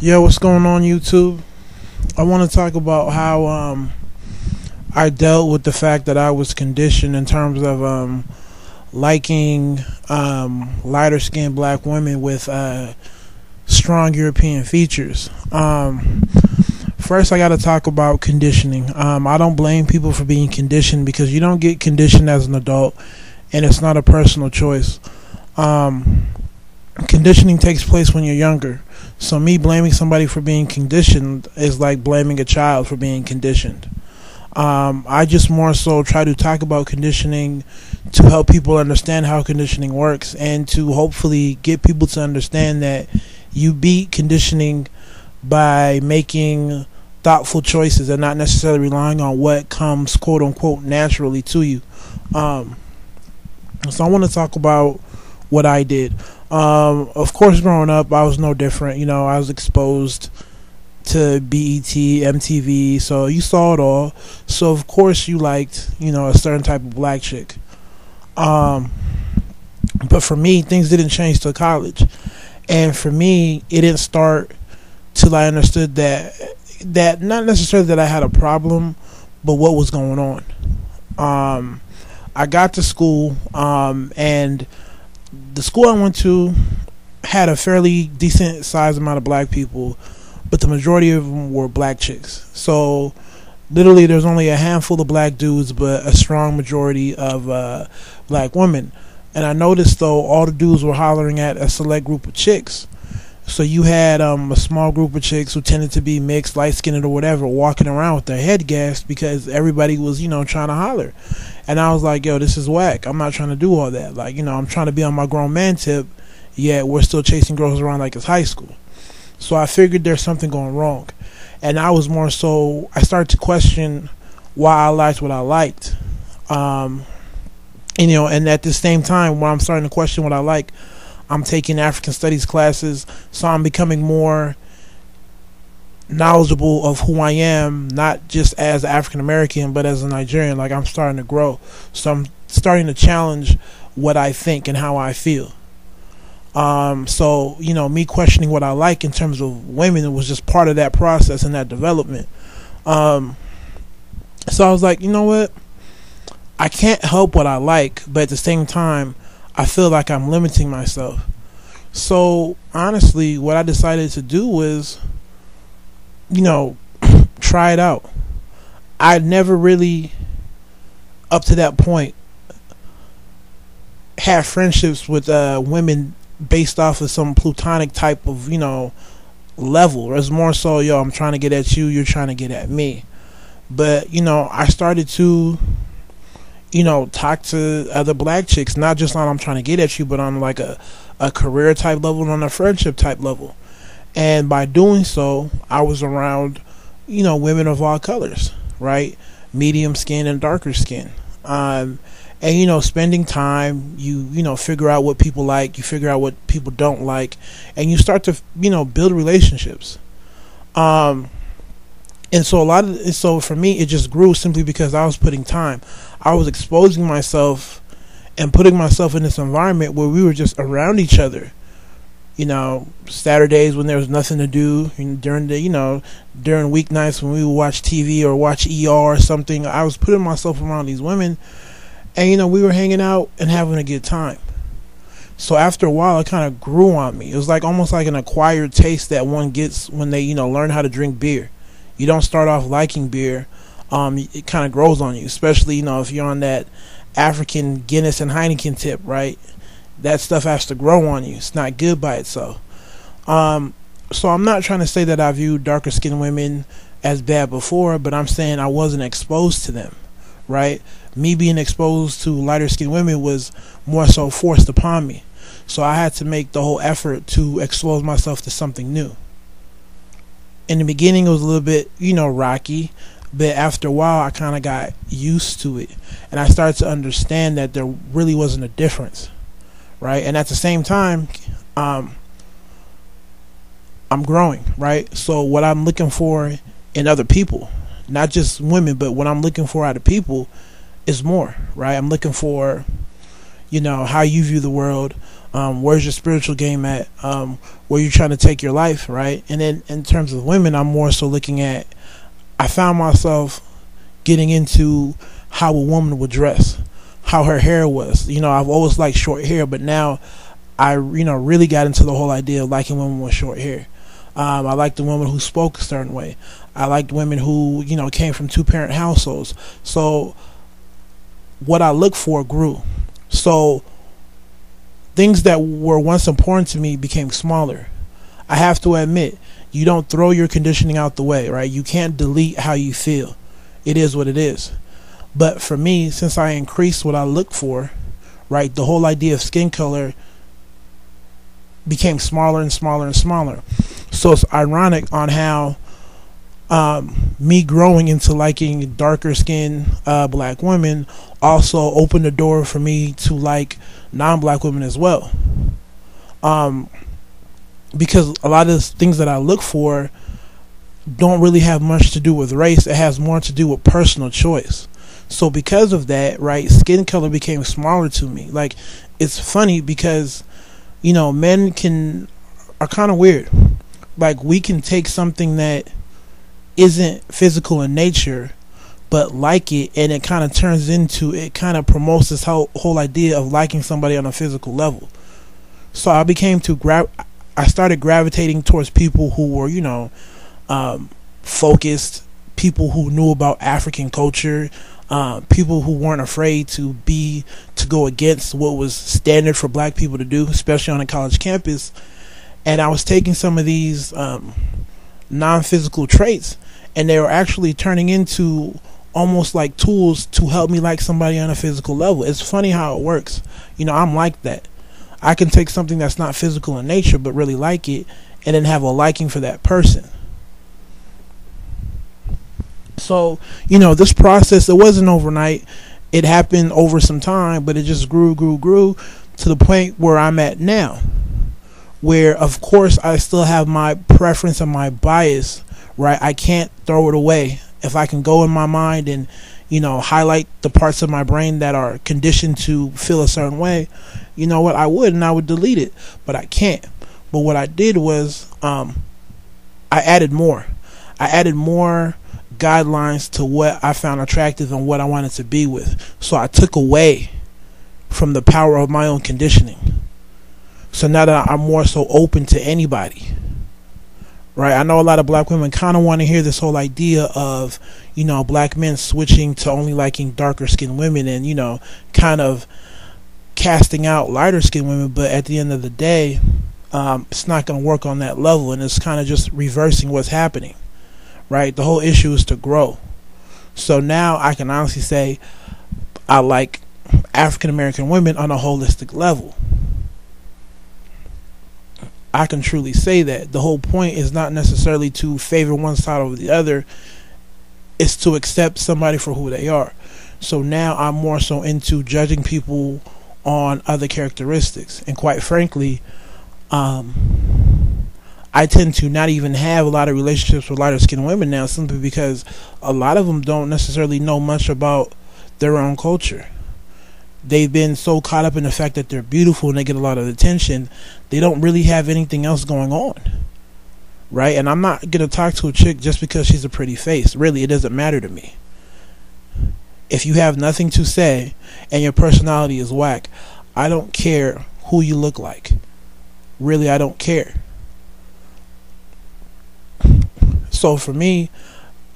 Yo, what's going on, YouTube? I want to talk about how I dealt with the fact that I was conditioned in terms of liking lighter skinned black women with strong European features. First, I got to talk about conditioning. I don't blame people for being conditioned because you don't get conditioned as an adult, and it's not a personal choice. Conditioning takes place when you're younger. So me blaming somebody for being conditioned is like blaming a child for being conditioned. I just more so try to talk about conditioning to help people understand how conditioning works and to hopefully get people to understand that you beat conditioning by making thoughtful choices and not necessarily relying on what comes quote unquote naturally to you. So I want to talk about what I did. Of course, growing up, I was no different. You know, I was exposed to BET, MTV, so you saw it all. So of course, you liked, a certain type of black chick. But for me, things didn't change till college, and for me, it didn't start till I understood that not necessarily that I had a problem, but what was going on. I got to school, and the school I went to had a fairly decent sized amount of black people, but the majority of them were black chicks. So literally there's only a handful of black dudes, but a strong majority of black women. And I noticed, though, all the dudes were hollering at a select group of chicks. So you had a small group of chicks who tended to be mixed, light-skinned or whatever, walking around with their head gassed because everybody was, trying to holler. And I was like, yo, this is whack. I'm not trying to do all that. Like, I'm trying to be on my grown man tip, yet we're still chasing girls around like it's high school. So I figured there's something going wrong. And I was more so, I started to question why I liked what I liked. And at the same time, when I'm starting to question what I like, I'm taking African studies classes, so I'm becoming more knowledgeable of who I am, not just as African American, but as a Nigerian. Like, I'm starting to grow, so I'm starting to challenge what I think and how I feel. So me questioning what I like in terms of women, it was just part of that process and that development. So I was like, you know what? I can't help what I like, but at the same time, I feel like I'm limiting myself. So honestly, what I decided to do was, try it out. I never really, up to that point, had friendships with women based off of some platonic type of, level. It was more so, yo, I'm trying to get at you, you're trying to get at me. But, I started to talk to other black chicks, not just on I'm trying to get at you, but on like a career type level and on a friendship type level. And by doing so, I was around, women of all colors, right? Medium skin and darker skin. And, spending time, you figure out what people like, you figure out what people don't like, and you start to, build relationships. And so for me, it just grew simply because I was putting time. I was exposing myself and putting myself in this environment where we were just around each other. Saturdays when there was nothing to do, during weeknights when we would watch TV or watch ER or something, I was putting myself around these women, and we were hanging out and having a good time. So after a while, it kind of grew on me. It was like almost like an acquired taste that one gets when they learn how to drink beer. You don't start off liking beer. It kind of grows on you, especially if you're on that African Guinness and Heineken tip, right? That stuff has to grow on you. It's not good by itself. So I'm not trying to say that I viewed darker skinned women as bad before, but I'm saying I wasn't exposed to them, right? Me being exposed to lighter skinned women was more so forced upon me. So I had to make the whole effort to expose myself to something new. In the beginning, it was a little bit, rocky, but after a while, I kind of got used to it, and I started to understand that there really wasn't a difference, right? And at the same time, I'm growing, right? So what I'm looking for in other people, not just women, but what I'm looking for out of people is more, right? I'm looking for, how you view the world, Where's your spiritual game at? Where you trying to take your life, right? And then in terms of women, I'm more so looking at, I found myself getting into how a woman would dress, how her hair was. I've always liked short hair, but now I really got into the whole idea of liking women with short hair. I liked the women who spoke a certain way. I liked women who came from two-parent households. So what I looked for grew. So things that were once important to me became smaller. I have to admit, you don't throw your conditioning out the way, right? You can't delete how you feel. It is what it is. But for me, since I increased what I look for, right, the whole idea of skin color became smaller and smaller and smaller. So it's ironic on how me growing into liking darker skinned black women also opened the door for me to like non-black women as well. Because a lot of the things that I look for don't really have much to do with race. It has more to do with personal choice. So because of that, right, skin color became smaller to me. Like, it's funny because, men are kind of weird. Like, we can take something that isn't physical in nature, but like it, and it kind of promotes this whole idea of liking somebody on a physical level. So I started gravitating towards people who were, focused, people who knew about African culture, people who weren't afraid to go against what was standard for black people to do, especially on a college campus. And I was taking some of these non-physical traits, and they were actually turning into almost like tools to help me like somebody on a physical level. It's funny how it works. I'm like that. I can take something that's not physical in nature but really like it, and then have a liking for that person. So, this process, it wasn't overnight. It happened over some time, but it just grew to the point where I'm at now, where, of course, I still have my preference and my bias, right? I can't throw it away. If I can go in my mind and, highlight the parts of my brain that are conditioned to feel a certain way, you know what, I would, and I would delete it, but I can't. But what I did was, I added more. I added more guidelines to what I found attractive and what I wanted to be with. So I took away from the power of my own conditioning. So now that I'm more so open to anybody, right? I know a lot of black women kind of want to hear this whole idea of, black men switching to only liking darker skinned women and, kind of casting out lighter skinned women. But at the end of the day, it's not going to work on that level, and it's kind of just reversing what's happening, right? The whole issue is to grow. So now I can honestly say I like African American women on a holistic level. I can truly say that. The whole point is not necessarily to favor one side over the other. It's to accept somebody for who they are. So now I'm more so into judging people on other characteristics. And quite frankly, I tend to not even have a lot of relationships with lighter skinned women now, simply because a lot of them don't necessarily know much about their own culture. They've been so caught up in the fact that they're beautiful and they get a lot of attention, they don't really have anything else going on, right? And I'm not going to talk to a chick just because she's a pretty face. Really, it doesn't matter to me. If you have nothing to say and your personality is whack, I don't care who you look like. Really, I don't care. So for me,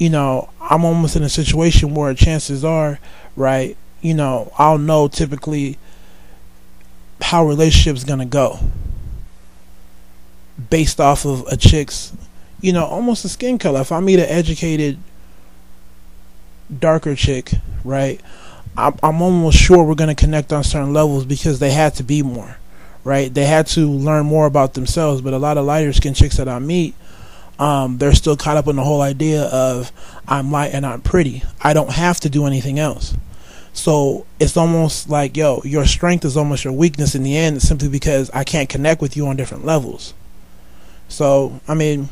I'm almost in a situation where chances are, right, I'll know typically how a relationship's gonna go based off of a chick's, almost a skin color. If I meet an educated, darker chick, right, I'm almost sure we're gonna connect on certain levels because they had to be more, right? They had to learn more about themselves. But a lot of lighter skinned chicks that I meet, they're still caught up in the whole idea of I'm light and I'm pretty. I don't have to do anything else. So it's almost like, your strength is almost your weakness in the end, simply because I can't connect with you on different levels. So, I mean,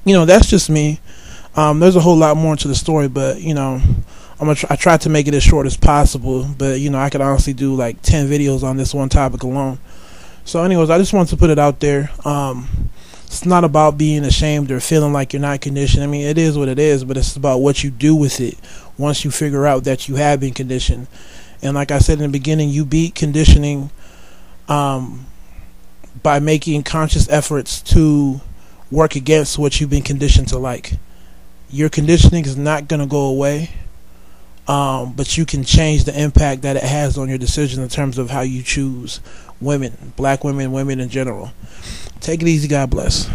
that's just me. There's a whole lot more to the story, but, I tried to make it as short as possible, but, I could honestly do like 10 videos on this one topic alone. So, anyways, I just wanted to put it out there. It's not about being ashamed or feeling like you're not conditioned. I mean, it is what it is, but it's about what you do with it once you figure out that you have been conditioned. And like I said in the beginning, you beat conditioning by making conscious efforts to work against what you've been conditioned to like. Your conditioning is not going to go away, but you can change the impact that it has on your decision in terms of how you choose women, black women, women in general. Take it easy. God bless.